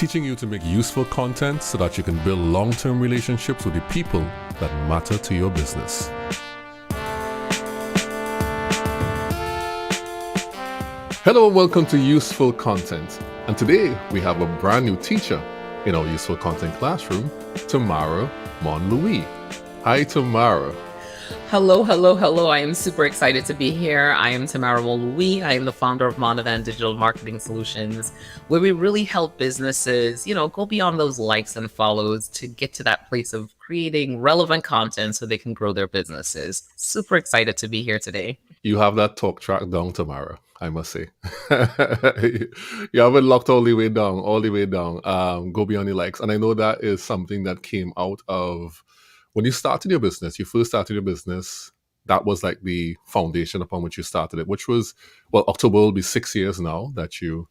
teaching you to make useful content so that you can build long-term relationships with the people that matter to your business. Hello and welcome to Useful Content. And today we have a brand new teacher in our Useful Content classroom, Tamara Mon. Hi, Tamara. Hello. I am super excited to be here. I am Tamara Mon. I am the founder of Monivan Digital Marketing Solutions, where we really help businesses, go beyond those likes and follows to get to that place of creating relevant content so they can grow their businesses. Super excited to be here today. You have that talk track down, Tamara, I must say. You have it locked all the way down. Go beyond the likes. And I know that is something that came out of when you started your business, you first started your business, that was like the foundation upon which you started it, which was, October will be 6 years now that you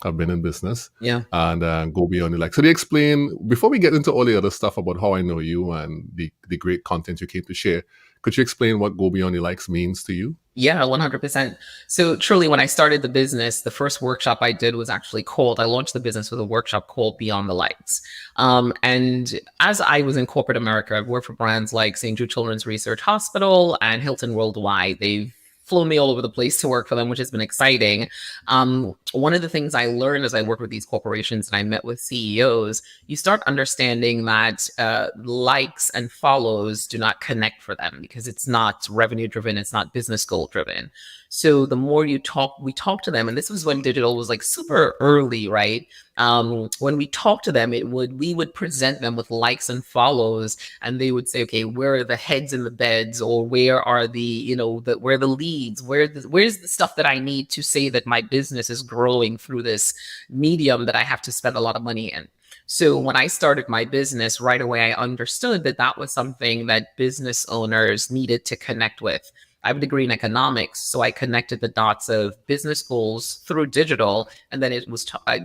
have been in business. Yeah. And go beyond the likes. So they explain, before we get into all the other stuff about how I know you and the great content you came to share, could you explain what go beyond the likes means to you? Yeah, 100%. So truly, when I started the business, the first workshop I did was actually I launched the business with a workshop called Beyond the Lights. And as I was in corporate America, I've worked for brands like St. Jude Children's Research Hospital and Hilton Worldwide. They've flown me all over the place to work for them, which has been exciting. One of the things I learned as I worked with these corporations and I met with CEOs, you start understanding that likes and follows do not connect for them because it's not revenue driven, it's not business goal driven. So the more we talk to them, and this was when digital was like super early, right? When we talk to them, we would present them with likes and follows, and they would say, okay, where are the heads in the beds, or where are where are the leads, where's the stuff that I need to say that my business is growing through this medium that I have to spend a lot of money in. So when I started my business, right away, I understood that was something that business owners needed to connect with. I have a degree in economics, so I connected the dots of business goals through digital, and then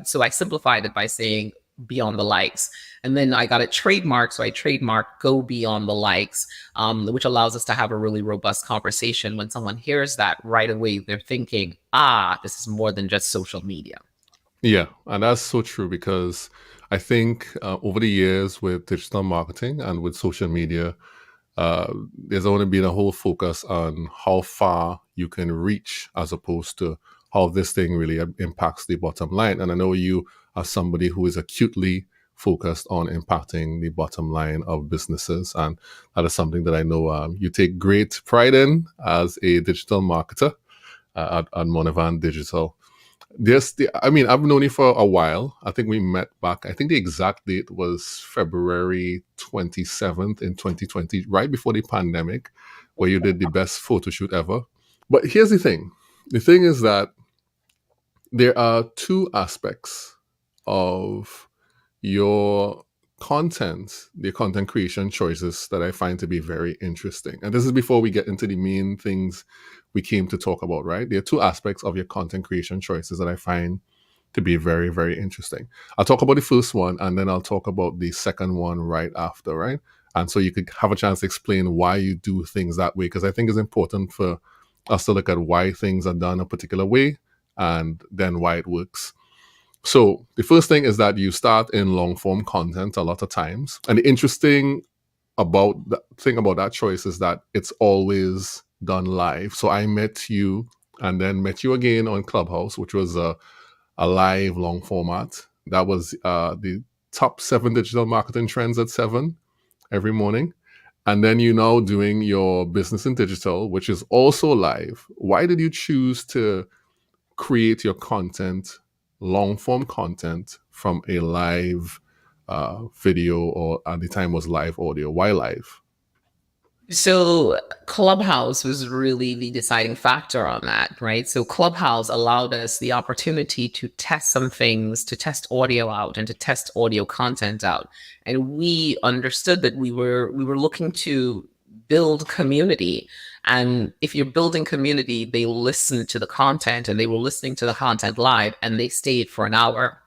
so I simplified it by saying beyond the likes. And then I got it trademarked, so I trademarked go beyond the likes, which allows us to have a really robust conversation. When someone hears that, right away, they're thinking, this is more than just social media. Yeah, and that's so true because I think over the years with digital marketing and with social media, there's only been a whole focus on how far you can reach as opposed to how this thing really impacts the bottom line. And I know you are somebody who is acutely focused on impacting the bottom line of businesses. And that is something that I know you take great pride in as a digital marketer at Monivan Digital. I've known you for a while. I think we met back, I think the exact date was February 27th in 2020, right before the pandemic, where you did the best photo shoot ever. But here's the thing. The thing is that there are two aspects of your content, the content creation choices that I find to be very interesting. And this is before we get into the main things we came to talk about, right? There are two aspects of your content creation choices that I find to be very, very interesting. I'll talk about the first one and then I'll talk about the second one right after, right? And so you could have a chance to explain why you do things that way, because I think it's important for us to look at why things are done a particular way and then why it works. So the first thing is that you start in long form content a lot of times. And the interesting thing about that choice is that it's always done live. So I met you and then met you again on Clubhouse, which was a live long format. That was the top 7 digital marketing trends at 7 every morning. And then you're now doing your business in digital, which is also live. Why did you choose to create your content, long form content, from a live video, or at the time was live audio? Why live? So Clubhouse was really the deciding factor on that, right? So Clubhouse allowed us the opportunity to test some things, to test audio out and to test audio content out. And we understood that we were looking to build community. And if you're building community, they listen to the content, and they were listening to the content live, and they stayed for an hour.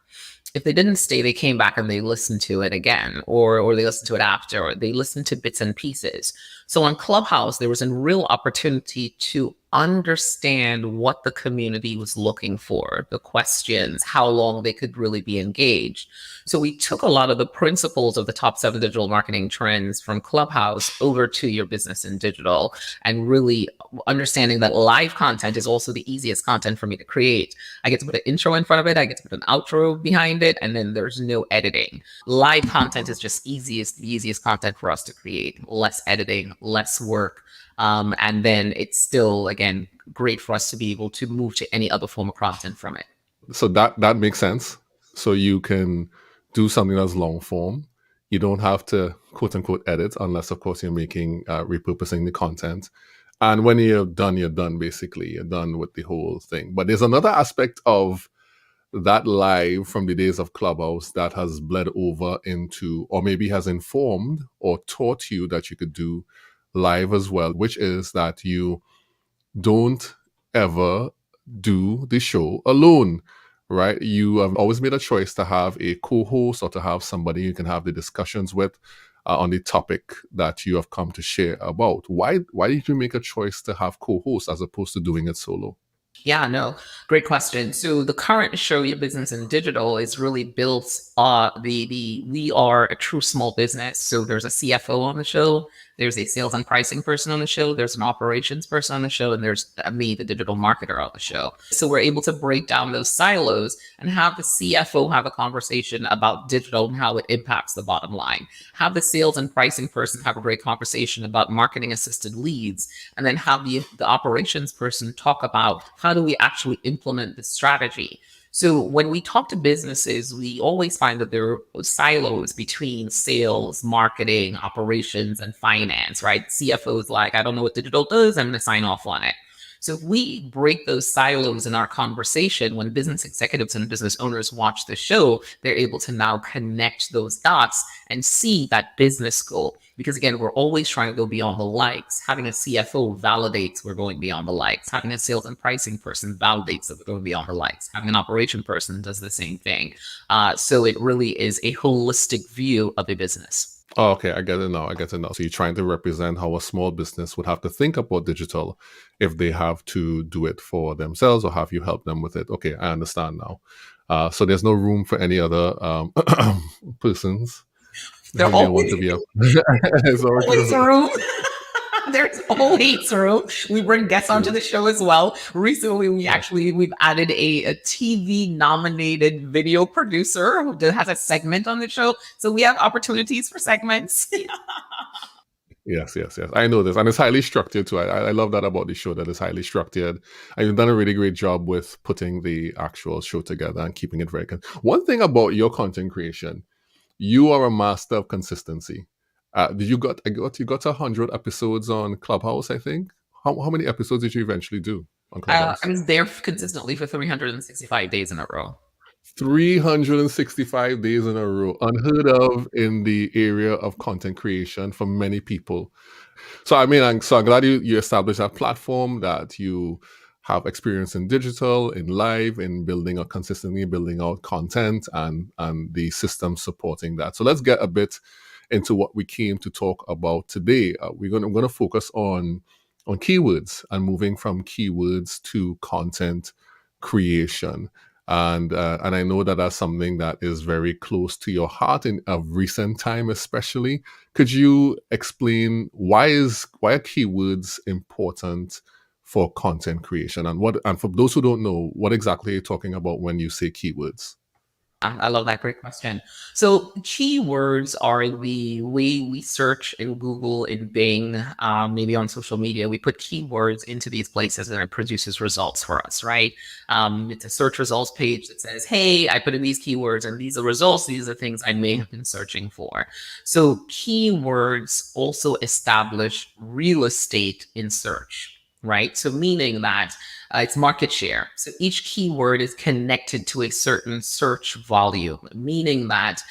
If they didn't stay, they came back and they listened to it again, or they listened to it after, or they listened to bits and pieces. So on Clubhouse, there was a real opportunity to understand what the community was looking for, the questions, how long they could really be engaged. So we took a lot of the principles of the top 7 digital marketing trends from Clubhouse over to your business in digital, and really understanding that live content is also the easiest content for me to create. I get to put an intro in front of it, I get to put an outro behind it, and then there's no editing. Live content is just the easiest content for us to create. Less editing, less work. And then it's still, again, great for us to be able to move to any other form of content from it. So that makes sense. So you can do something that's long form. You don't have to quote unquote edit unless, of course, you're making repurposing the content. And when you're done. Basically, you're done with the whole thing. But there's another aspect of that live from the days of Clubhouse that has bled over into, or maybe has informed or taught you that you could do live as well, which is that you don't ever do the show alone, right? You have always made a choice to have a co-host or to have somebody you can have the discussions with on the topic that you have come to share about. Why did you make a choice to have co-hosts as opposed to doing it solo? Yeah, no, great question. So the current show, Your Business in Digital, is really built. We are a true small business. So there's a CFO on the show, there's a sales and pricing person on the show, there's an operations person on the show, and there's me, the digital marketer, on the show. So we're able to break down those silos and have the CFO have a conversation about digital and how it impacts the bottom line. Have the sales and pricing person have a great conversation about marketing assisted leads, and then have the operations person talk about how do we actually implement the strategy. So when we talk to businesses, we always find that there are silos between sales, marketing, operations, and finance, right? CFO's like, I don't know what digital does, I'm going to sign off on it. So if we break those silos in our conversation, when business executives and business owners watch the show, they're able to now connect those dots and see that business goal. Because again, we're always trying to go beyond the likes. Having a CFO validates we're going beyond the likes. Having a sales and pricing person validates that we're going beyond the likes. Having an operation person does the same thing. So it really is a holistic view of a business. Oh, okay, I get it now. So you're trying to represent how a small business would have to think about digital if they have to do it for themselves or have you help them with it. Okay, I understand now. So there's no room for any other persons They're who may want to always be a. It's always always- room. There's always room. We bring guests onto the show as well. Recently, we've added a TV nominated video producer who has a segment on the show. So we have opportunities for segments. Yes. I know this, and it's highly structured too. I love that about the show, that it's highly structured. And you've done a really great job with putting the actual show together and keeping it very. One thing about your content creation, you are a master of consistency. Did you got you got 100 episodes on Clubhouse? I think. How many episodes did you eventually do on I Clubhouse? was there consistently for 365 days in a row. 365 days in a row, unheard of in the area of content creation for many people. So I mean, I'm glad you established that platform, that you have experience in digital, in live, in building or consistently building out content and the system supporting that. So let's get a bit into what we came to talk about today. We're going to focus on keywords and moving from keywords to content creation. And I know that that's something that is very close to your heart in a recent time, especially. Could you explain why are keywords important for content creation, and for those who don't know, what exactly are you talking about when you say keywords? I love that. Great question. So keywords are the way we search in Google, in Bing, maybe on social media. We put keywords into these places and it produces results for us, right? It's a search results page that says, hey, I put in these keywords and these are results. These are things I may have been searching for. So keywords also establish real estate in search, right? So meaning that it's market share. So each keyword is connected to a certain search volume, meaning that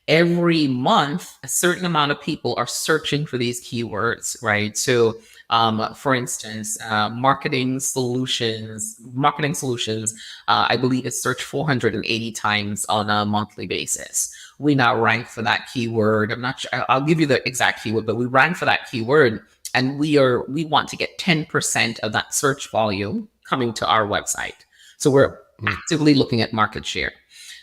every month, a certain amount of people are searching for these keywords, right? So, for instance, marketing solutions, I believe is searched 480 times on a monthly basis. We now rank for that keyword. I'm not sure, I'll give you the exact keyword, but we rank for that keyword And we want to get 10% of that search volume coming to our website. So we're Mm. actively looking at market share.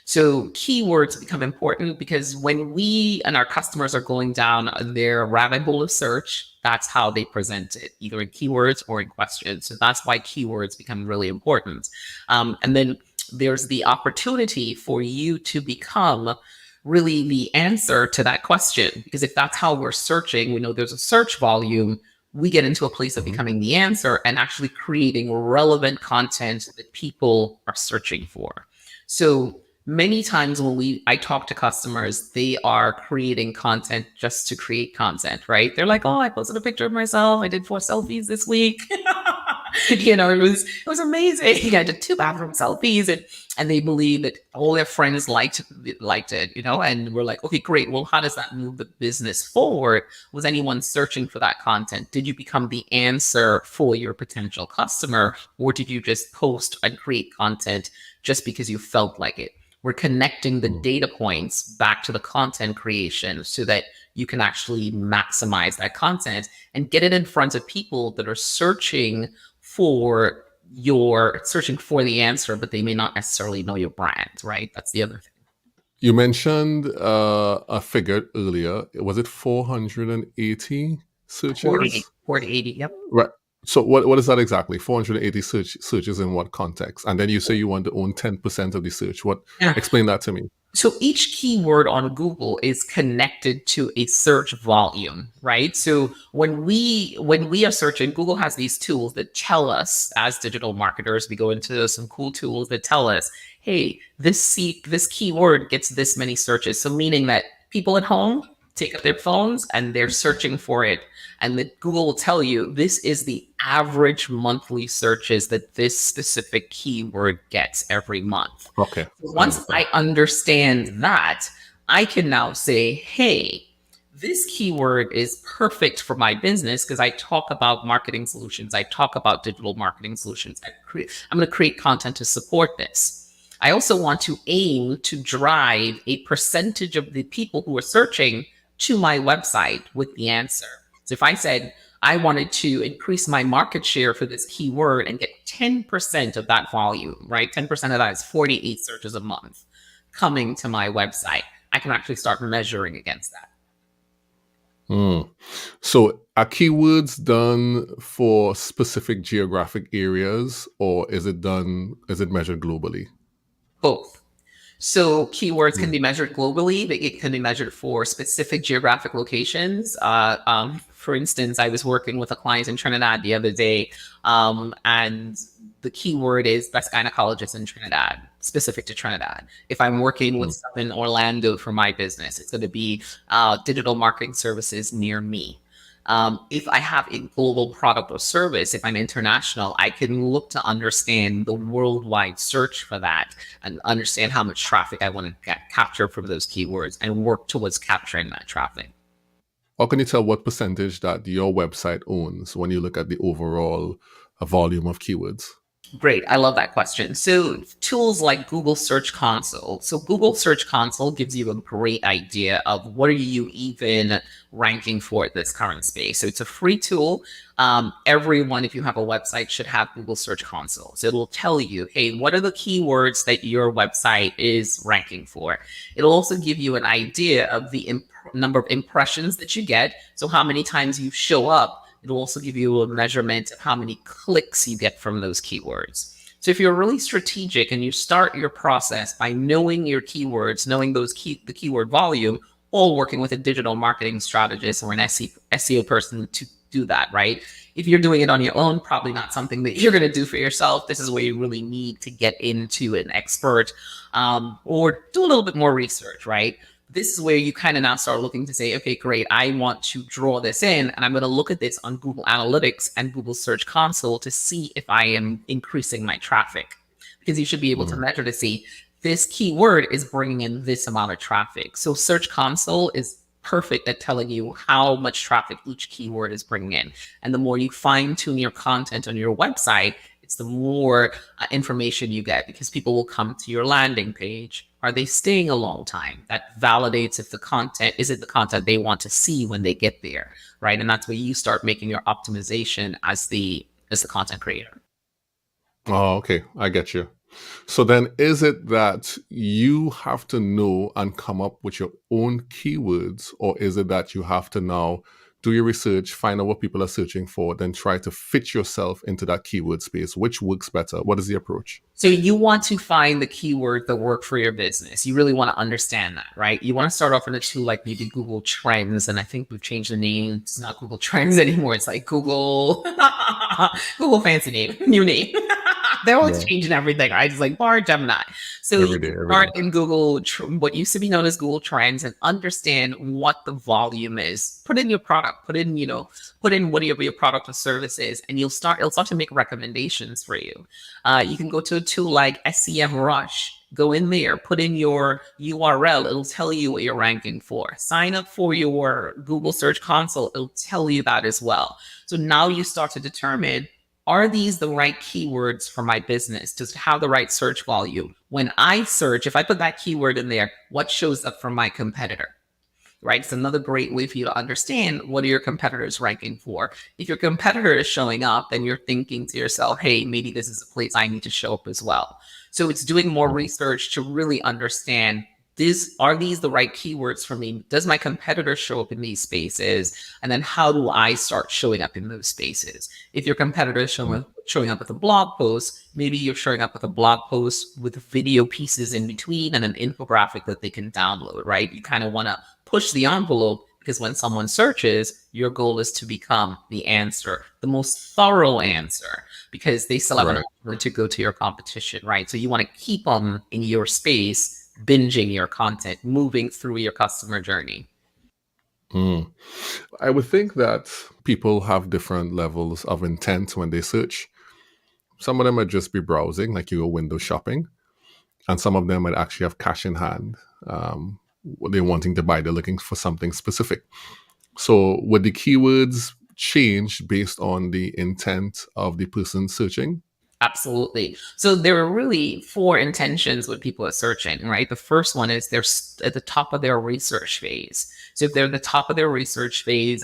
So keywords become important because when we and our customers are going down their rabbit hole of search, that's how they present it, either in keywords or in questions. So that's why keywords become really important. And then there's the opportunity for you to become really the answer to that question. Because if that's how we're searching, we know there's a search volume, we get into a place of Mhm. becoming the answer and actually creating relevant content that people are searching for. So many times when I talk to customers, they are creating content just to create content, right? They're like, oh, I posted a picture of myself. I did 4 selfies this week. It was amazing. I did 2 bathroom selfies, and they believe that all their friends liked it, and we're like, okay, great. Well, how does that move the business forward? Was anyone searching for that content? Did you become the answer for your potential customer, or did you just post and create content just because you felt like it? We're connecting the Mm. data points back to the content creation so that you can actually maximize that content and get it in front of people that are searching for the answer, but they may not necessarily know your brand, right? That's the other thing. You mentioned a figure earlier. Was it 480 40, searches? 40, yep. Right. So what is that exactly? 480 searches in what context? And then you say you want to own 10% of the search. What Yeah. explain that to me. So each keyword on Google is connected to a search volume, right? So when we are searching, Google has these tools that tell us as digital marketers, we go into some cool tools that tell us, hey, this keyword gets this many searches. So meaning that people at home take up their phones and they're searching for it. And that Google will tell you this is the average monthly searches that this specific keyword gets every month. Okay, I Once understand. I understand that, I can now say, hey, this keyword is perfect for my business because I talk about marketing solutions. I talk about digital marketing solutions. I'm going to create content to support this. I also want to aim to drive a percentage of the people who are searching to my website with the answer. So if I said, I wanted to increase my market share for this keyword and get 10% of that volume, right? 10% of that is 48 searches a month coming to my website. I can actually start measuring against that. Mm. So are keywords done for specific geographic areas, or is it measured globally? Both. So keywords can Mm. be measured globally, but it can be measured for specific geographic locations. For instance, I was working with a client in Trinidad the other day, and the keyword is best gynecologist in Trinidad, specific to Trinidad. If I'm working with Mm. stuff in Orlando for my business, it's going to be digital marketing services near me. If I have a global product or service, if I'm international, I can look to understand the worldwide search for that and understand how much traffic I want to capture from those keywords and work towards capturing that traffic. How can you tell what percentage that your website owns when you look at the overall volume of keywords? Great. I love that question. So, tools like Google Search Console. So, Google Search Console gives you a great idea of what are you even ranking for at this current space. So, it's a free tool. Everyone, if you have a website, should have Google Search Console. So, it'll tell you, hey, what are the keywords that your website is ranking for? It'll also give you an idea of the number of impressions that you get. So, how many times you show up. It'll also give you a measurement of how many clicks you get from those keywords. So if you're really strategic and you start your process by knowing your keywords, knowing the keyword volume, all working with a digital marketing strategist or an SEO person to do that, right? If you're doing it on your own, probably not something that you're going to do for yourself. This is where you really need to get into an expert or do a little bit more research, right? This is where you kind of now start looking to say, okay, great, I want to draw this in, and I'm going to look at this on Google Analytics and Google Search Console to see if I am increasing my traffic. Because you should be able to Mm. measure to see this keyword is bringing in this amount of traffic. So Search Console is perfect at telling you how much traffic each keyword is bringing in. And the more you fine tune your content on your website, It's the more information you get, because people will come to your landing page. Are they staying a long time? That validates if the content is it the content they want to see when they get there, right? And that's where you start making your optimization as the content creator. Oh, okay. I get you. So then is it that you have to know and come up with your own keywords, or is it that you have to now do your research, find out what people are searching for, then try to fit yourself into that keyword space? Which works better? What is the approach? So you want to find the keywords that work for your business. You really want to understand that, right? You want to start off in a tool like maybe Google Trends, and I think we've changed the name. It's not Google Trends anymore. It's like Google Google fancy name, new name. They're always Yeah. changing everything, right? It's like Bar Gemini. So you Every day, every start day. in Google, what used to be known as Google Trends, and understand what the volume is. Put in your product. Put in what your product or service is, and it'll start to make recommendations for you. You can go to a tool like SEM Rush. Go in there, put in your URL. It'll tell you what you're ranking for. Sign up for your Google Search Console. It'll tell you that as well. So now you start to determine, are these the right keywords for my business? Does it have the right search volume? When I search, if I put that keyword in there, what shows up for my competitor? Right? It's another great way for you to understand, what are your competitors ranking for. If your competitor is showing up, then you're thinking to yourself, hey, maybe this is a place I need to show up as well. So it's doing more research to really understand, are these the right keywords for me? Does my competitor show up in these spaces? And then how do I start showing up in those spaces? If your competitor is showing up with a blog post, maybe you're showing up with a blog post with video pieces in between and an infographic that they can download, right? You kind of want to push the envelope, because when someone searches, your goal is to become the answer, the most thorough answer, because they still have an Right. offer to go to your competition, right? So you want to keep them in your space, binging your content, moving through your customer journey. Mm. I would think that people have different levels of intent when they search. Some of them might just be browsing, like you go window shopping, and some of them might actually have cash in hand. What they're wanting to buy, they're looking for something specific. So, would the keywords change based on the intent of the person searching? Absolutely. So there are really four intentions when people are searching, right? The first one is they're at the top of their research phase. So if they're at the top of their research phase,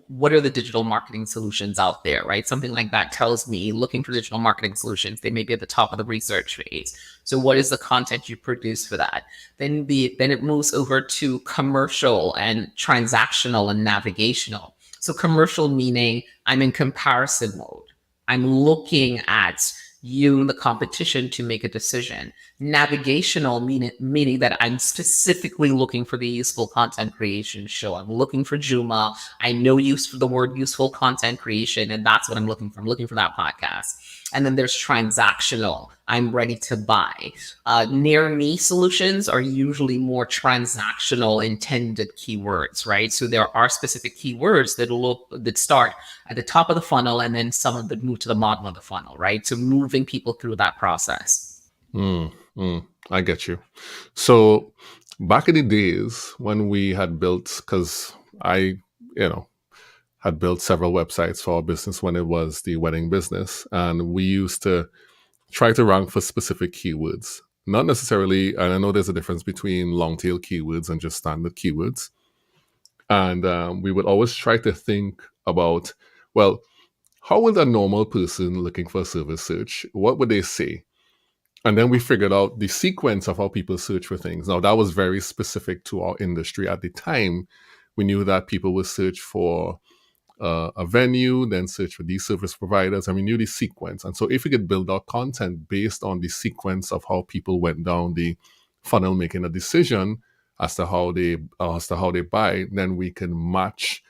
what are the digital marketing solutions out there, right? Something like that tells me, looking for digital marketing solutions, they may be at the top of the research phase. So what is the content you produce for that? Then it moves over to commercial and transactional and navigational. So commercial meaning I'm in comparison mode. I'm looking at you, the competition, to make a decision. Navigational meaning that I'm specifically looking for the useful content creation show. I'm looking for Juma. I know the word useful content creation, and that's what I'm looking for. I'm looking for that podcast. And then there's transactional. I'm ready to buy. Near me solutions are usually more transactional intended keywords, right? So there are specific keywords that start at the top of the funnel, and then some of them move to the bottom of the funnel, right? So moving people through that process. Mm, I get you. So, back in the days when we had built, because I, you know, had built several websites for our business when it was the wedding business, and we used to try to rank for specific keywords. Not necessarily, and I know there's a difference between long tail keywords and just standard keywords. And we would always try to think about, well, how would a normal person looking for a service search? What would they say? And then we figured out the sequence of how people search for things. Now, that was very specific to our industry at the time. We knew that people would search for a venue, then search for these service providers, and we knew the sequence. And so, if we could build our content based on the sequence of how people went down the funnel, making a decision as to how they buy, then we can match.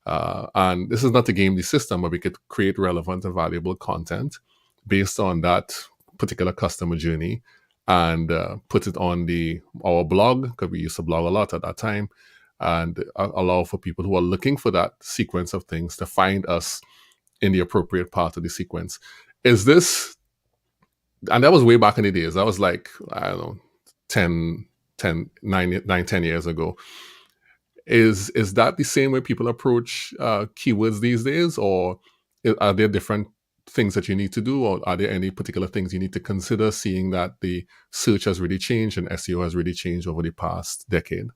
And this is not to game the system, but we could create relevant and valuable content based on that particular customer journey and put it on our blog, because we used to blog a lot at that time, and allow for people who are looking for that sequence of things to find us in the appropriate part of the sequence. Is this, and that was way back in the days, that was like, I don't know, 10 years ago. Is that the same way people approach keywords these days, or are there different things that you need to do, or are there any particular things you need to consider, seeing that the search has really changed and SEO has really changed over the past decade?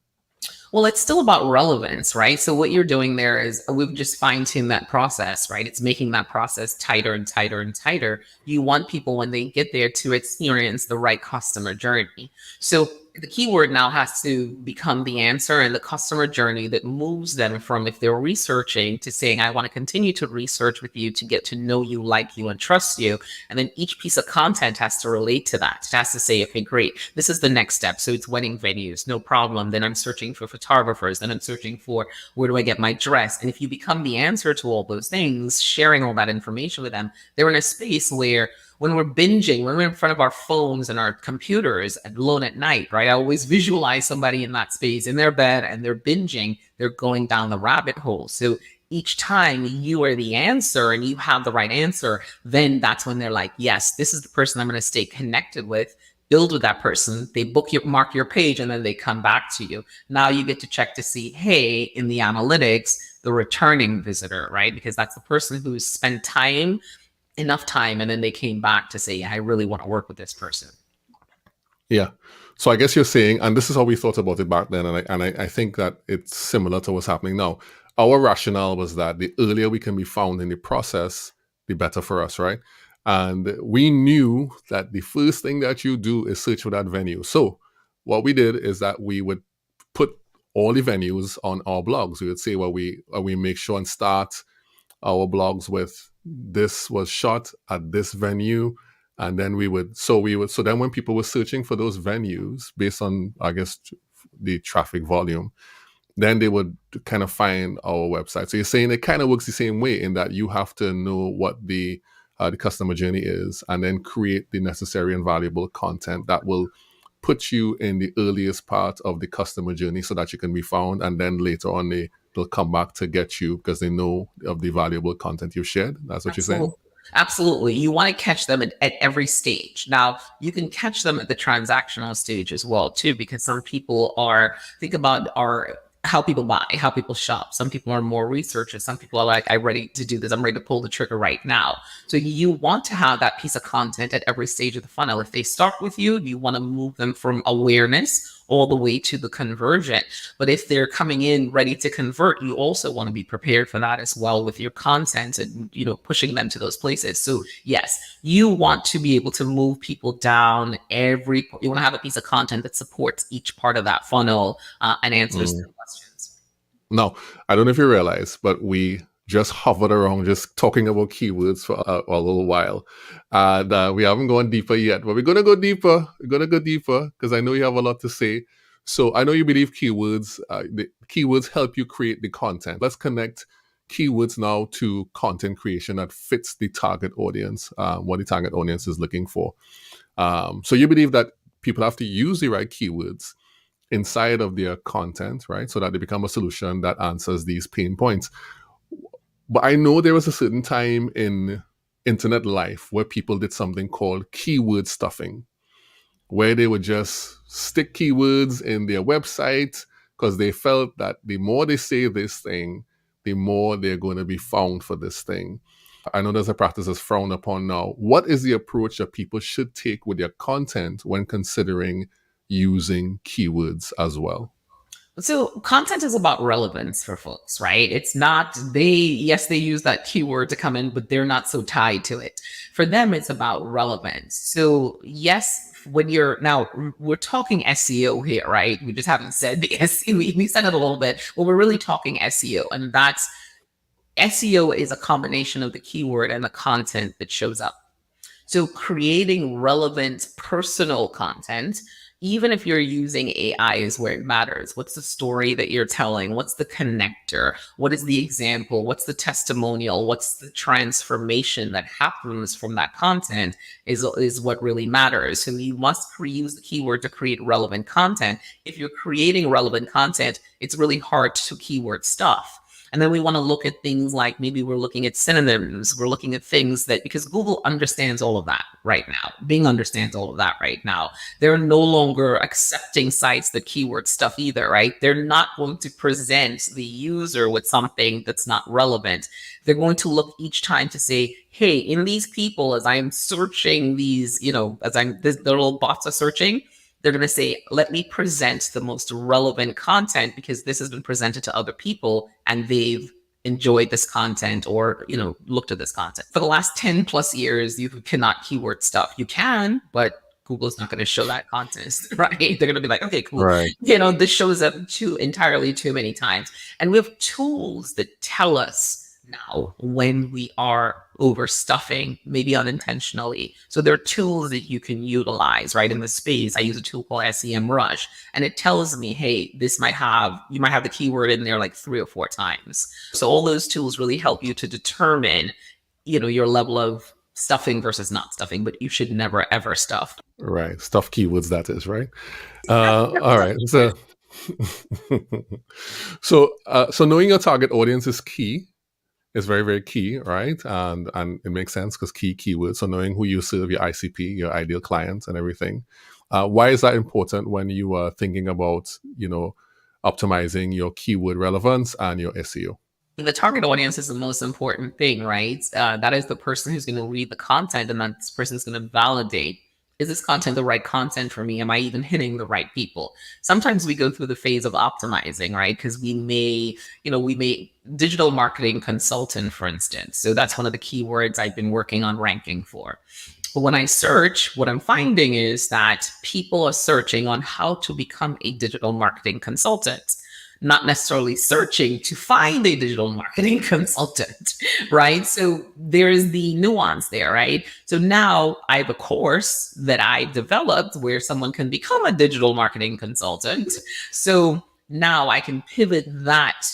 Well, it's still about relevance, right? So what you're doing there is we've just fine-tuned that process, right? It's making that process tighter and tighter and tighter. You want people when they get there to experience the right customer journey. So the keyword now has to become the answer and the customer journey that moves them from, if they're researching, to saying, I want to continue to research with you to get to know you, like you, and trust you. And then each piece of content has to relate to that. It has to say, okay, great, this is the next step. So it's wedding venues, no problem. Then I'm searching for photographers. Then I'm searching for where do I get my dress? And if you become the answer to all those things, sharing all that information with them, they're in a space where when we're binging, when we're in front of our phones and our computers alone at night, right? I always visualize somebody in that space in their bed and they're binging, they're going down the rabbit hole. So each time you are the answer and you have the right answer, then that's when they're like, yes, this is the person I'm going to stay connected with. Build with that person. They mark your page, and then they come back to you. Now you get to check to see, hey, in the analytics, the returning visitor, right? Because that's the person who's spent enough time, and then they came back to say, yeah, I really want to work with this person. Yeah. So I guess you're saying, and this is how we thought about it back then, and I think that it's similar to what's happening now. Our rationale was that the earlier we can be found in the process, the better for us, right? And we knew that the first thing that you do is search for that venue. So what we did is that we would put all the venues on our blogs. We would say, well, we make sure and start our blogs with, this was shot at this venue, and then so then when people were searching for those venues based on, I guess, the traffic volume, then they would kind of find our website. So you're saying it kind of works the same way, in that you have to know what the customer journey is, and then create the necessary and valuable content that will put you in the earliest part of the customer journey so that you can be found, and then later on they'll come back to get you because they know of the valuable content you've shared. That's what you're saying? Absolutely. You want to catch them at every stage. Now, you can catch them at the transactional stage as well, too, because some people think about how people buy, how people shop. Some people are more researchers. Some people are like, I'm ready to do this. I'm ready to pull the trigger right now. So you want to have that piece of content at every stage of the funnel. If they start with you, you want to move them from awareness all the way to the conversion. But if they're coming in ready to convert, you also want to be prepared for that as well with your content and, pushing them to those places. So yes, you want to be able to move people down you want to have a piece of content that supports each part of that funnel and answers their questions. Now, I don't know if you realize, but we just hovered around just talking about keywords for a little while. And we haven't gone deeper yet, but we're going to go deeper. We're going to go deeper because I know you have a lot to say. So I know you believe the keywords help you create the content. Let's connect keywords now to content creation that fits the target audience, what the target audience is looking for. So you believe that people have to use the right keywords inside of their content, right? So that they become a solution that answers these pain points. But I know there was a certain time in internet life where people did something called keyword stuffing, where they would just stick keywords in their website because they felt that the more they say this thing, the more they're going to be found for this thing. I know there's a practice that's frowned upon now. What is the approach that people should take with their content when considering using keywords as well? So content is about relevance for folks, right? It's not, they use that keyword to come in, but they're not so tied to it. For them, it's about relevance. So yes, we're talking SEO here, right? We just haven't said the SEO. We said it a little bit, but we're really talking SEO. And SEO is a combination of the keyword and the content that shows up. So creating relevant personal content, even if you're using AI, is where it matters. What's the story that you're telling? What's the connector? What is the example? What's the testimonial? What's the transformation that happens from that content is what really matters. So you must use the keyword to create relevant content. If you're creating relevant content, it's really hard to keyword stuff. And then we want to look at things like maybe we're looking at synonyms, we're looking at things that, because Google understands all of that right now, Bing understands all of that right now. They're no longer accepting sites that keyword stuff either, right? They're not going to present the user with something that's not relevant. They're going to look each time to say, hey, in these people, as I'm searching these, the little bots are searching, they're going to say, let me present the most relevant content because this has been presented to other people and they've enjoyed this content or, looked at this content. For the last 10 plus years, you cannot keyword stuff. You can, but Google's not going to show that content, right? They're going to be like, okay, cool. Right. This shows up entirely too many times. And we have tools that tell us now when we are overstuffing, maybe unintentionally. So there are tools that you can utilize, right? In the space, I use a tool called SEMrush, and it tells me, hey, you might have the keyword in there like 3 or 4 times. So all those tools really help you to determine, your level of stuffing versus not stuffing, but you should never ever stuff. Right. Stuff keywords, that is, right? All right. So, so knowing your target audience is key. It's very, very key, right? And it makes sense because keywords. So knowing who you serve, your ICP, your ideal clients, and everything. Why is that important when you are thinking about, optimizing your keyword relevance and your SEO? The target audience is the most important thing, right? That is the person who's going to read the content, and that person is going to validate, is this content the right content for me? Am I even hitting the right people? Sometimes we go through the phase of optimizing, right? Because we may digital marketing consultant, for instance. So that's one of the keywords I've been working on ranking for. But when I search, what I'm finding is that people are searching on how to become a digital marketing consultant, not necessarily searching to find a digital marketing consultant, right? So there is the nuance there, right? So now I have a course that I developed where someone can become a digital marketing consultant. So now I can pivot that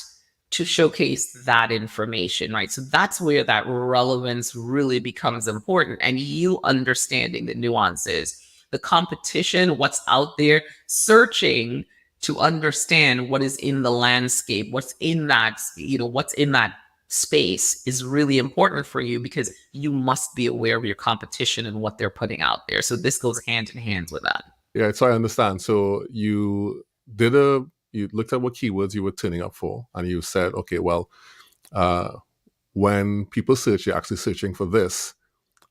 to showcase that information, right? So that's where that relevance really becomes important, and you understanding the nuances, the competition, what's out there, searching to understand what is in the landscape, what's in that space is really important for you, because you must be aware of your competition and what they're putting out there. So this goes hand in hand with that. Yeah, so I understand. So you looked at what keywords you were turning up for, and you said, okay, well, when people search, you're actually searching for this.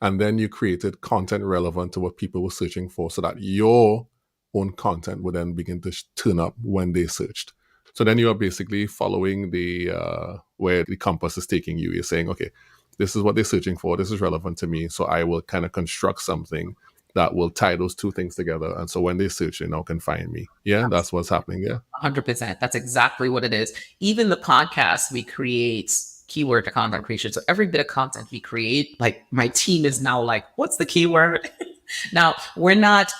And then you created content relevant to what people were searching for, so that your own content would then begin to turn up when they searched. So then you are basically following where the compass is taking you. You're saying, okay, this is what they're searching for. This is relevant to me. So I will kind of construct something that will tie those two things together. And so when they search, they now can find me. Yeah, that's what's happening. Yeah. 100%. That's exactly what it is. Even the podcast we create, keyword to content creation. So every bit of content we create, like my team is now like, what's the keyword? Now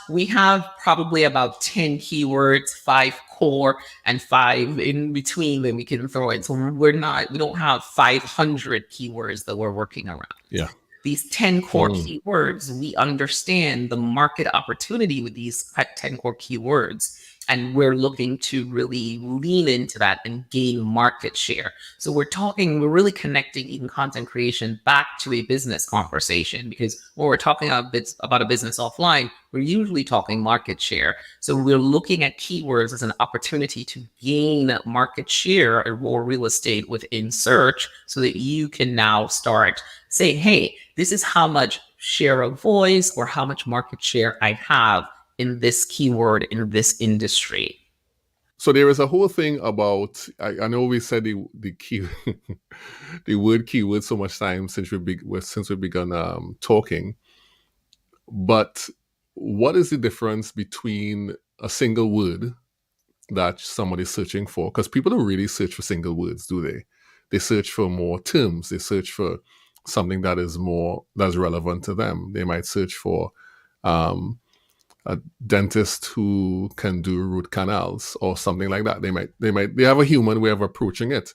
we have probably about 10 keywords, 5 core and 5 in between that we can throw in. So we don't have 500 keywords that we're working around. Yeah. These 10 core keywords, we understand the market opportunity with these 10 core keywords. And we're looking to really lean into that and gain market share. So we're really connecting even content creation back to a business conversation, because when we're talking about a business offline, we're usually talking market share. So we're looking at keywords as an opportunity to gain market share or more real estate within search, so that you can now start say, hey, this is how much share of voice or how much market share I have in this keyword in this industry. So there is a whole thing about, I know we said the key the word keyword so much time since we've begun talking, but what is the difference between a single word that somebody's searching for? Because people don't really search for single words, do they? They search for more terms. They search for something that's relevant to them. They might search for a dentist who can do root canals or something like that. They have a human way of approaching it.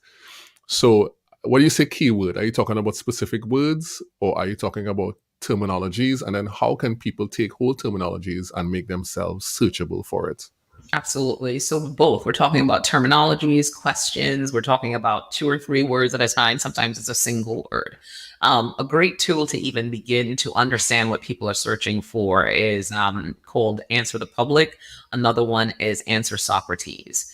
So when you say keyword, are you talking about specific words, or are you talking about terminologies? And then how can people take whole terminologies and make themselves searchable for it? Absolutely. So both. We're talking about terminologies, questions. We're talking about two or three words at a time. Sometimes it's a single word. A great tool to even begin to understand what people are searching for is called Answer the Public. Another one is Answer Socrates.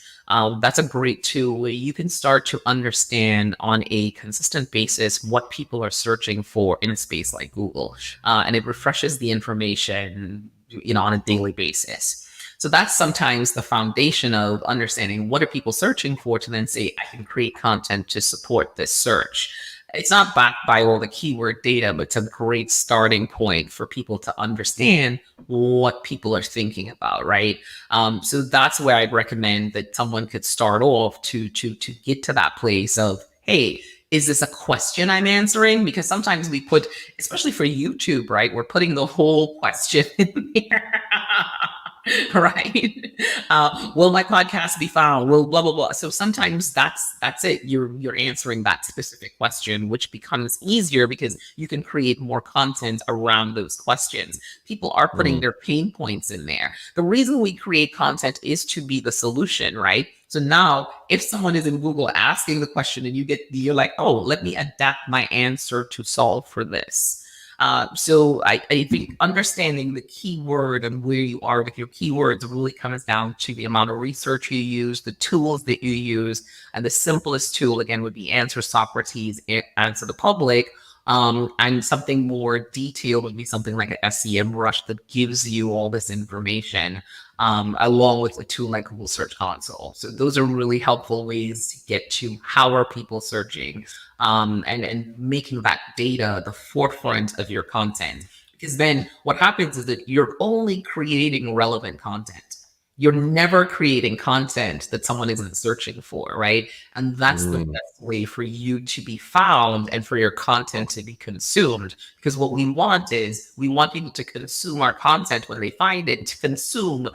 That's a great tool where you can start to understand on a consistent basis what people are searching for in a space like Google, and it refreshes the information, on a daily basis. So that's sometimes the foundation of understanding what are people searching for to then say, I can create content to support this search. It's not backed by all the keyword data, but it's a great starting point for people to understand what people are thinking about, right? So that's where I'd recommend that someone could start off to get to that place of, hey, is this a question I'm answering? Because sometimes we put, especially for YouTube, right? We're putting the whole question in there. Right? Will my podcast be found? Will blah blah blah. So sometimes that's it. You're answering that specific question, which becomes easier because you can create more content around those questions. People are putting Mm, their pain points in there. The reason we create content is to be the solution, right? So now, if someone is in Google asking the question and you're like, oh, let me adapt my answer to solve for this. So I think understanding the keyword and where you are with your keywords really comes down to the amount of research you use, the tools that you use, and the simplest tool again would be Answer Socrates, Answer the Public. And something more detailed would be something like an SEM Rush that gives you all this information, along with a tool like Google Search Console. So those are really helpful ways to get to how are people searching, and making that data the forefront of your content. Because then what happens is that you're only creating relevant content. You're never creating content that someone isn't searching for, right? And that's the mm, best way for you to be found and for your content to be consumed. Because what we want is we want people to consume our content when they find it, to consume,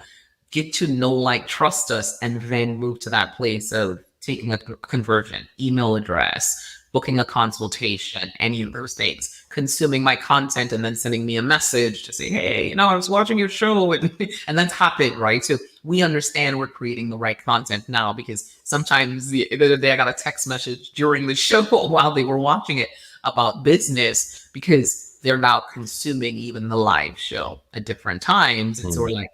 get to know, like, trust us, and then move to that place of taking a conversion, email address, booking a consultation, any of those things, consuming my content, and then sending me a message to say, hey, I was watching your show, and then tap it, right? So we understand we're creating the right content now because sometimes the other day I got a text message during the show while they were watching it about business because they're now consuming even the live show at different times. And so we're mm, like,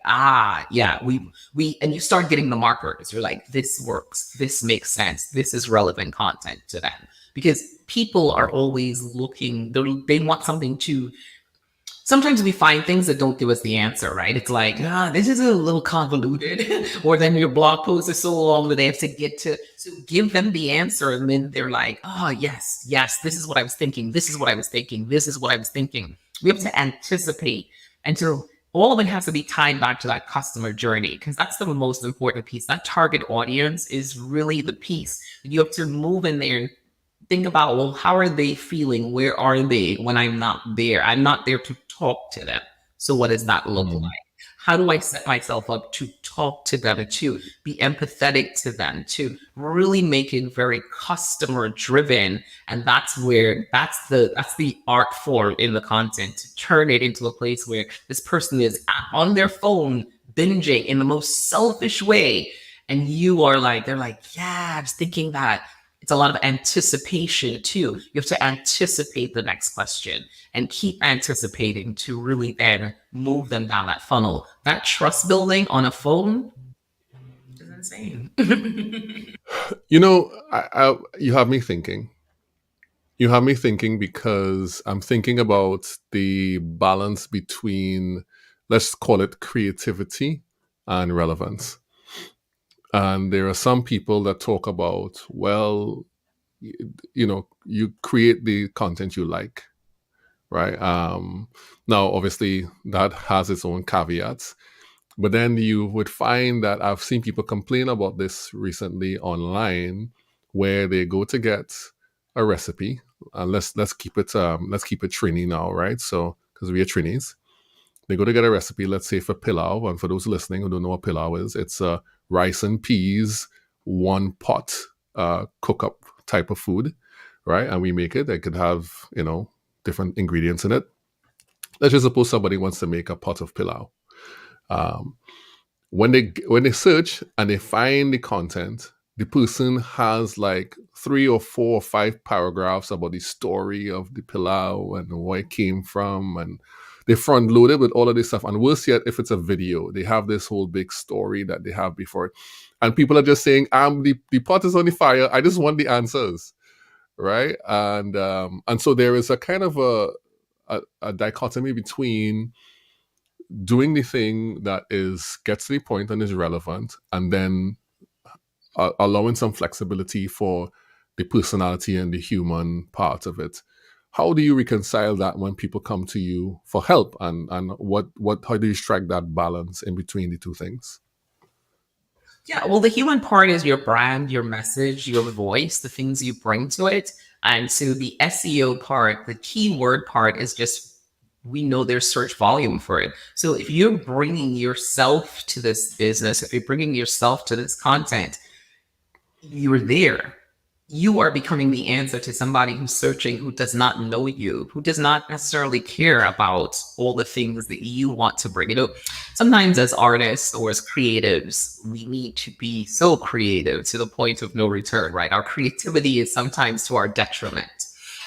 yeah, and you start getting the markers. You're like, this works. This makes sense. This is relevant content to them because people are always looking, they want something to, sometimes we find things that don't give us the answer, right? It's like, this is a little convoluted, or then your blog post is so long that they have to get to, so give them the answer. And then they're like, oh, yes, yes, this is what I was thinking. This is what I was thinking. This is what I was thinking. We have to anticipate. And so all of it has to be tied back to that customer journey because that's the most important piece. That target audience is really the piece. You have to move in there and think about, well, how are they feeling? Where are they when I'm not there? I'm not there to talk to them. So what does that look like? mm, How do I set myself up to talk to them, to be empathetic to them, to really make it very customer driven? And that's where that's the art form in the content, to turn it into a place where this person is on their phone binging in the most selfish way. And you are like, they're like, yeah, I was thinking that. It's a lot of anticipation too. You have to anticipate the next question and keep anticipating to really then move them down that funnel. That trust building on a phone is insane. you have me thinking. You have me thinking because I'm thinking about the balance between, let's call it creativity and relevance. And there are some people that talk about, well, you create the content you like, right? Now, obviously, that has its own caveats. But then you would find that I've seen people complain about this recently online, where they go to get a recipe. And let's keep it Trini now, right? So because we are Trinis, they go to get a recipe. Let's say for pilau, and for those listening who don't know what pilau is, it's a rice and peas one pot cook up type of food, right? And we make it. It could have different ingredients in it. Let's just suppose somebody wants to make a pot of pilau. Um, when they search and they find the content, the person has like 3 or 4 or 5 paragraphs about the story of the pilau and where it came from, and they front loaded with all of this stuff. And worse yet, if it's a video, they have this whole big story that they have before it, and people are just saying, the pot is on the fire. I just want the answers, right?" And so there is a kind of a dichotomy between doing the thing that is gets to the point and is relevant, and then allowing some flexibility for the personality and the human part of it. How do you reconcile that when people come to you for help, and what how do you strike that balance in between the two things? Yeah, well, the human part is your brand, your message, your voice, the things you bring to it. And so the SEO part, the keyword part is just we know there's search volume for it. So if you're bringing yourself to this business, if you're bringing yourself to this content, you're there. You are becoming the answer to somebody who's searching, who does not know you, who does not necessarily care about all the things that you want to bring. Sometimes as artists or as creatives, we need to be so creative to the point of no return, right? Our creativity is sometimes to our detriment.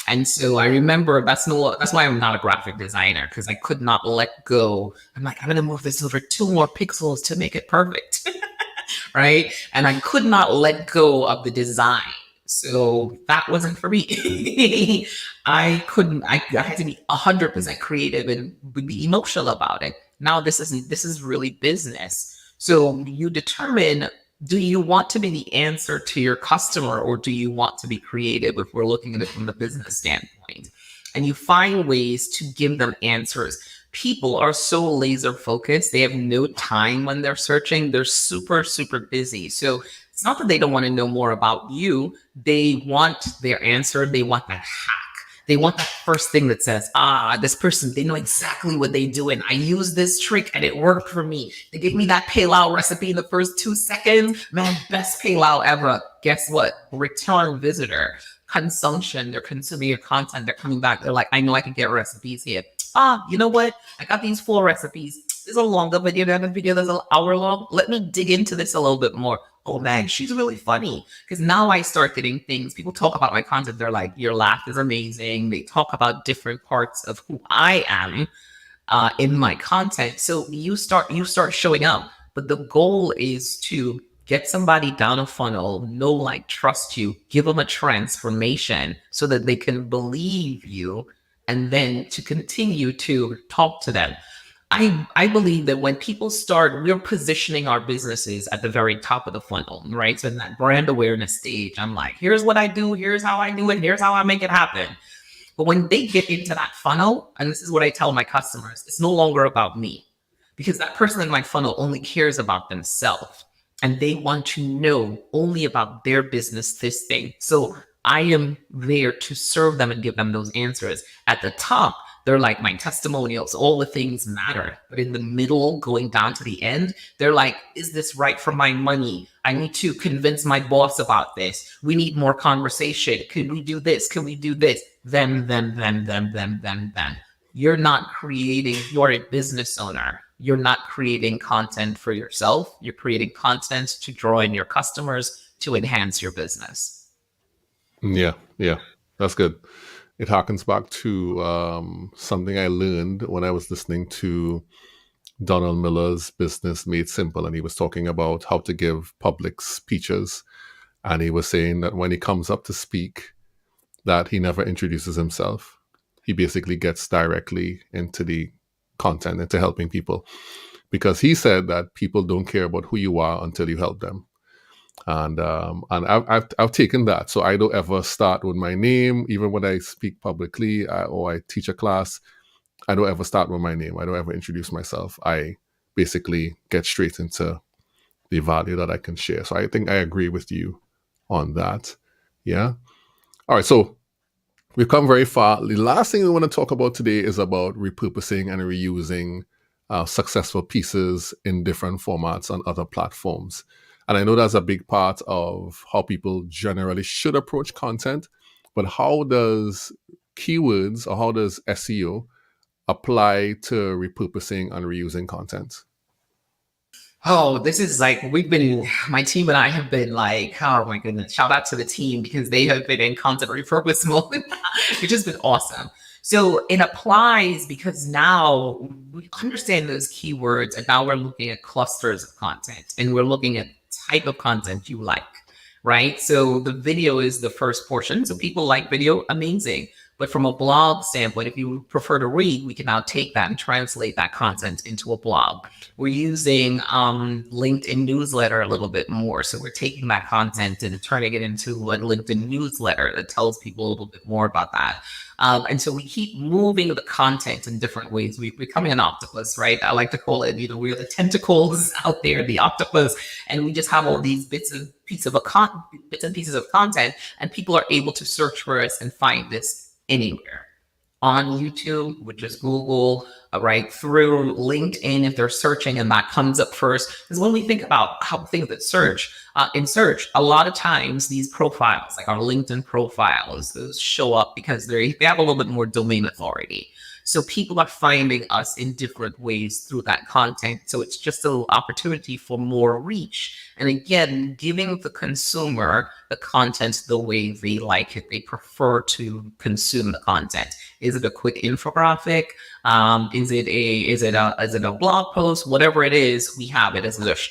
And so I remember that's why I'm not a graphic designer, because I could not let go. I'm like, I'm gonna move this over 2 more pixels to make it perfect. Right? And I could not let go of the design. So that wasn't for me. I couldn't, I had to be 100% creative and be emotional about it. Now this is really business. So you determine, do you want to be the answer to your customer, or do you want to be creative if we're looking at it from the business standpoint? And you find ways to give them answers. People are so laser focused. They have no time when they're searching. They're super, super busy. So it's not that they don't want to know more about you. They want their answer. They want that hack. They want that first thing that says, this person, they know exactly what they do. And I use this trick and it worked for me. They gave me that payout recipe in the first 2 seconds. Man, best payout ever. Guess what? Return visitor. Consumption. They're consuming your content. They're coming back. They're like, I know I can get recipes here. You know what? I got these 4 recipes. There's a longer video. The other video that's an hour long. Let me dig into this a little bit more. Oh man, she's really funny. Because now I start getting things. People talk about my content. They're like, your laugh is amazing. They talk about different parts of who I am in my content. So you start showing up. But the goal is to get somebody down a funnel, know, like, trust you, give them a transformation so that they can believe you, and then to continue to talk to them. I believe that when people start, we're positioning our businesses at the very top of the funnel, right? So in that brand awareness stage, I'm like, here's what I do, here's how I do it, here's how I make it happen. But when they get into that funnel, and this is what I tell my customers, it's no longer about me, because that person in my funnel only cares about themselves and they want to know only about their business, this thing. So I am there to serve them and give them those answers. At the top, they're like my testimonials, all the things matter. But in the middle, going down to the end, they're like, is this right for my money? I need to convince my boss about this. We need more conversation. Can we do this? Can we do this? Then. You're not creating, you're a business owner. You're not creating content for yourself. You're creating content to draw in your customers to enhance your business. Yeah, yeah, that's good. It harkens back to something I learned when I was listening to Donald Miller's Business Made Simple, and he was talking about how to give public speeches. And he was saying that when he comes up to speak, that he never introduces himself. He basically gets directly into the content, into helping people, because he said that people don't care about who you are until you help them. And I've taken that, so I don't ever start with my name, even when I speak publicly, or I teach a class. I don't ever start with my name. I don't ever introduce myself. I basically get straight into the value that I can share. So I think I agree with you on that. Yeah. All right. So we've come very far. The last thing we want to talk about today is about repurposing and reusing successful pieces in different formats on other platforms. And I know that's a big part of how people generally should approach content, but how does keywords, or how does SEO apply to repurposing and reusing content? Oh, this is like we've been my team and I have been like, oh my goodness, shout out to the team because they have been in content repurpose mode, which has been awesome. So it applies because now we understand those keywords and now we're looking at clusters of content and we're looking at type of content you like, right? So the video is the first portion. So people like video, amazing. But from a blog standpoint, if you prefer to read, we can now take that and translate that content into a blog. We're using LinkedIn newsletter a little bit more. So we're taking that content and turning it into a LinkedIn newsletter that tells people a little bit more about that. And so we keep moving the content in different ways. We're becoming an octopus, right? I like to call it, we're the tentacles out there, the octopus, and we just have all these bits and pieces of content, and people are able to search for us and find this anywhere on YouTube, which is Google, right through LinkedIn if they're searching and that comes up first. Because when we think about how things that search, in search, a lot of times these profiles, like our LinkedIn profiles, those show up because they have a little bit more domain authority. So people are finding us in different ways through that content. So it's just an opportunity for more reach. And again, giving the consumer the content the way they like it. They prefer to consume the content. Is it a quick infographic? Is it a blog post? Whatever it is, we have it.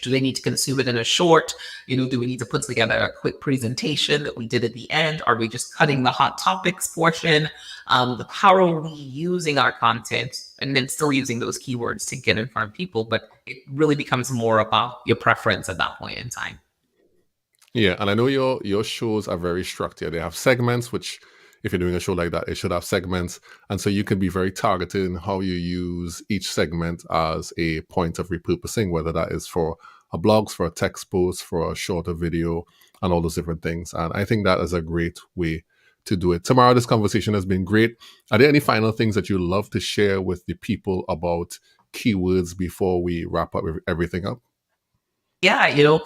Do they need to consume it in a short? Do we need to put together a quick presentation that we did at the end? Are we just cutting the hot topics portion? How are we using our content and then still using those keywords to get in front of people? But it really becomes more about your preference at that point in time. Yeah, and I know your shows are very structured. They have segments, which if you're doing a show like that, it should have segments. And so you can be very targeted in how you use each segment as a point of repurposing, whether that is for a blogs, for a text post, for a shorter video, and all those different things. And I think that is a great way to do it. Tamara, this conversation has been great. Are there any final things that you love to share with the people about keywords before we wrap up everything up? Yeah,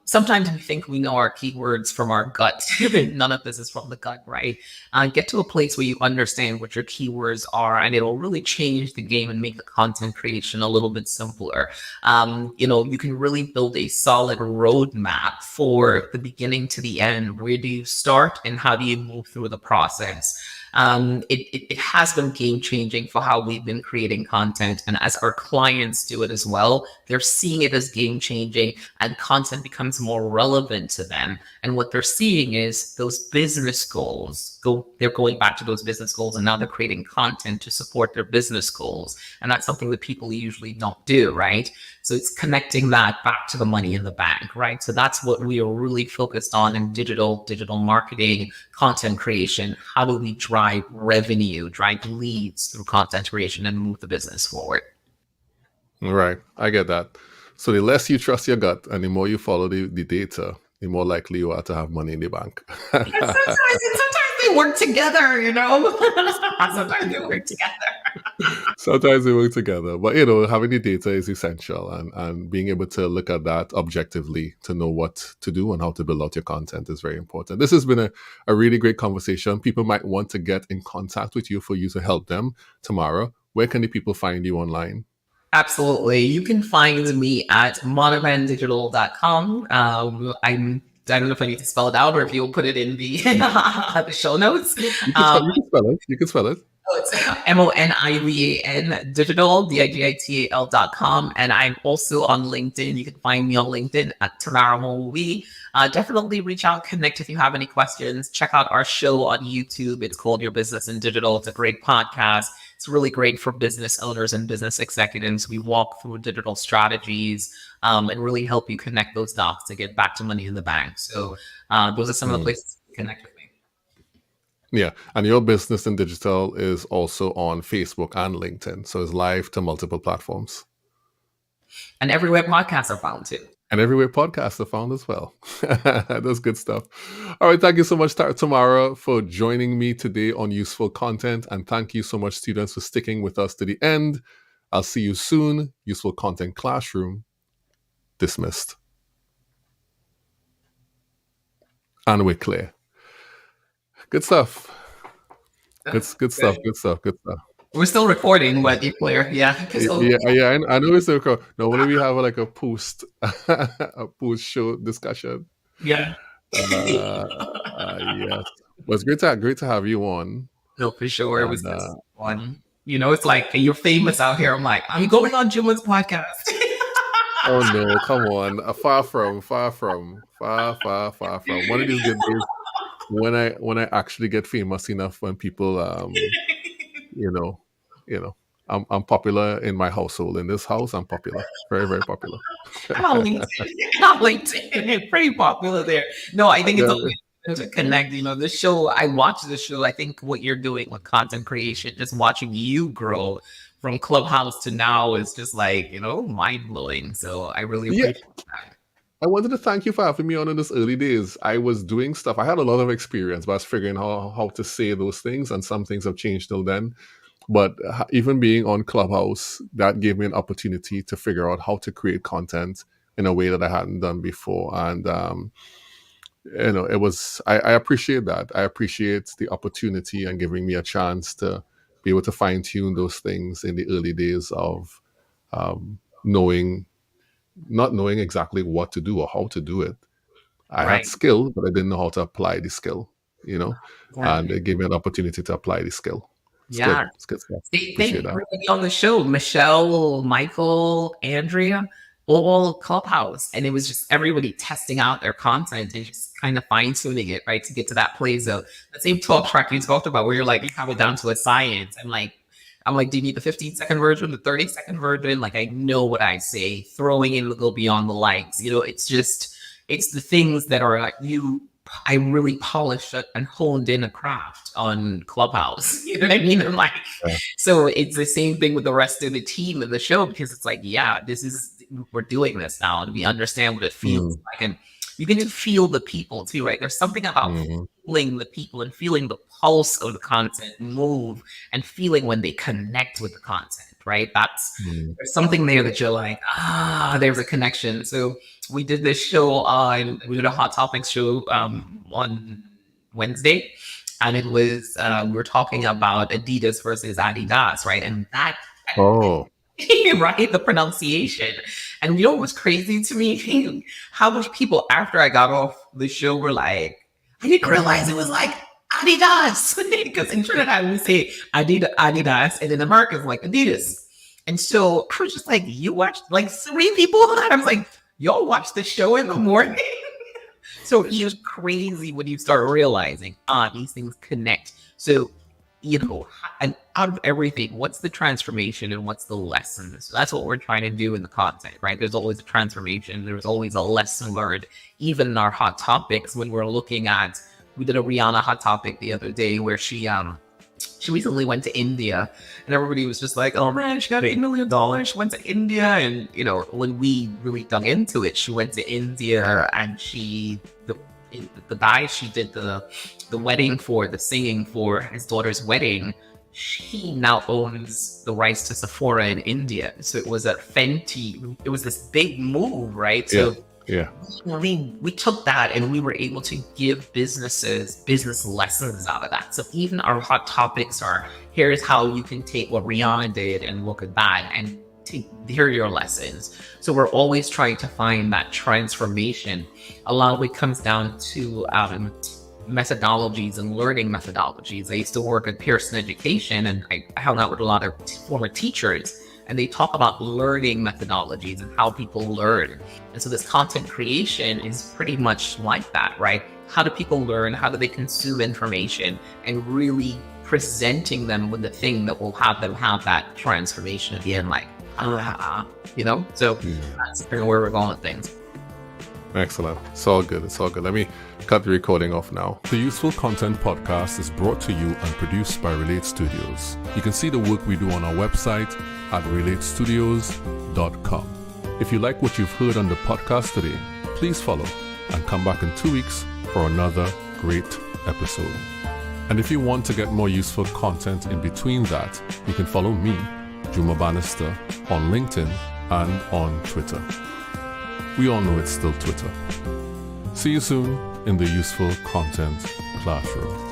sometimes we think we know our keywords from our gut. None of this is from the gut, right? Get to a place where you understand what your keywords are, and it'll really change the game and make the content creation a little bit simpler. You can really build a solid roadmap for the beginning to the end. Where do you start, and how do you move through the process? It has been game changing for how we've been creating content. And as our clients do it as well, they're seeing it as game changing and content becomes more relevant to them. And what they're seeing is those business goals they're going back to those business goals and now they're creating content to support their business goals. And that's something that people usually don't do, right? So it's connecting that back to the money in the bank, right? So that's what we are really focused on in digital marketing, content creation. How do we drive revenue, drive leads through content creation and move the business forward? Right. I get that. So the less you trust your gut and the more you follow the data, the more likely you are to have money in the bank. Sometimes they work together. Sometimes they work together. Sometimes they work together. But having the data is essential and being able to look at that objectively to know what to do and how to build out your content is very important. This has been a really great conversation. People might want to get in contact with you for you to help them. Tamara, where can the people find you online? Absolutely. You can find me at monivandigital.com. I don't know if I need to spell it out or if you'll put it in the, the show notes. You can spell it. You can spell it. It's Monivan digital, digital.com. And I'm also on LinkedIn. You can find me on LinkedIn at Tamara Mon. Definitely reach out, connect if you have any questions. Check out our show on YouTube. It's called Your Business in Digital. It's a great podcast. It's really great for business owners and business executives. We walk through digital strategies and really help you connect those dots to get back to money in the bank. So those are some of the places to connect with me. Yeah. And your business in digital is also on Facebook and LinkedIn. So it's live to multiple platforms. And everywhere podcasts are found too. And everywhere podcasts are found as well. That's good stuff. All right. Thank you so much, Tamara, for joining me today on Useful Content. And thank you so much, students, for sticking with us to the end. I'll see you soon. Useful Content Classroom dismissed. And we're clear. Good stuff. Good stuff. Good stuff. Good stuff. We're still recording, but you're clear. Yeah. So, Yeah. I know it's okay. Normally we have like a post a post show discussion. yeah. Yes, but it's great to have you on. No, for sure. It was And just fun. You know, it's like you're famous out here. I'm like, I'm going on Juma's podcast. oh no, come on, far from. One of these good days when I actually get famous enough, when people you know you know I'm popular in my household. In this house, I'm popular, very very popular. I'm on LinkedIn. I'm on LinkedIn. Pretty popular there. No, I think it's Yeah. always to connect. You know, this show, I watch this show. I think what you're doing with content creation, just watching you grow from Clubhouse to now is just like, you know, mind blowing. So I really Yeah, appreciate that. I wanted to thank you for having me on in this early days. I was doing stuff. I had a lot of experience, but I was figuring how to say those things, and some things have changed till then. But even being on Clubhouse, that gave me an opportunity to figure out how to create content in a way that I hadn't done before. And it was I appreciate that. I appreciate the opportunity and giving me a chance to be able to fine tune those things in the early days of knowing not knowing exactly what to do or how to do it. I had Right. skill, but I didn't know how to apply the skill, you know, and Exactly. it gave me an opportunity to apply the skill. It's good. Yeah. It's good stuff. Thank Appreciate you that. for being on the show. Michelle, Michael, Andrea, all Clubhouse. And it was just everybody testing out their content and just kind of fine tuning it, right? To get to that place of the same talk track you talked about where you're like, you have it down to a science. I'm like, do you need the 15-second version, the 30-second version? Like, I know what I say, throwing in the go beyond the likes. You know, it's the things that are like I really polished and honed in a craft on Clubhouse. You know what I mean? I'm like, Yeah. so it's the same thing with the rest of the team of the show because it's like, yeah, we're doing this now and we understand what it feels Mm, like. And you can just feel the people too, right? There's something about mhm, feeling the people and feeling the pulse of the content move and feeling when they connect with the content, right? mm. There's something there that you're like, there's a connection. So we did this show we did a Hot Topics show on Wednesday, and it was we were talking about Adidas versus Adidas, right? And that Oh, right, the pronunciation. And you know what was crazy to me? How much people after I got off the show were like, I didn't realize it was like Adidas. Because in Trinidad we say Adidas, and in America it's like Adidas. And so I was just like, you watched like 3 people? I was like, y'all watch the show in the morning? So it's just crazy when you start realizing, these things connect. So, you know, and out of everything, what's the transformation and what's the lesson? So that's what we're trying to do in the content, right? There's always a transformation. There's always a lesson learned, even in our hot topics when we're looking at, we did a Rihanna hot topic the other day where she recently went to India and everybody was just like, oh man, she got $8 million. She went to India. And, you know, when we really dug into it, she went to India and the guy she did the wedding for, the singing for his daughter's wedding, he now owns the rights to Sephora in India. So it was a Fenty, it was this big move, right? yeah, So yeah. we took that and we were able to give businesses business lessons out of that. So even our hot topics are, here's how you can take what Rihanna did and look at that and here are your lessons. So we're always trying to find that transformation. A lot of it comes down to methodologies and learning methodologies. I used to work at Pearson Education and I hung out with a lot of former teachers, and they talk about learning methodologies and how people learn. And so this content creation is pretty much like that, right? How do people learn? How do they consume information? And really presenting them with the thing that will have them have that transformation at the end, like, you know? So Yeah. that's kind of where we're going with things. Excellent. It's all good. It's all good. Let me cut the recording off now. The Useful Content Podcast is brought to you and produced by Relate Studios. You can see the work we do on our website at relatestudios.com. If you like what you've heard on the podcast today, please follow and come back in 2 weeks for another great episode. And if you want to get more useful content in between that, you can follow me, Juma Bannister, on LinkedIn and on Twitter. We all know it's still Twitter. See you soon in the Useful Content Classroom.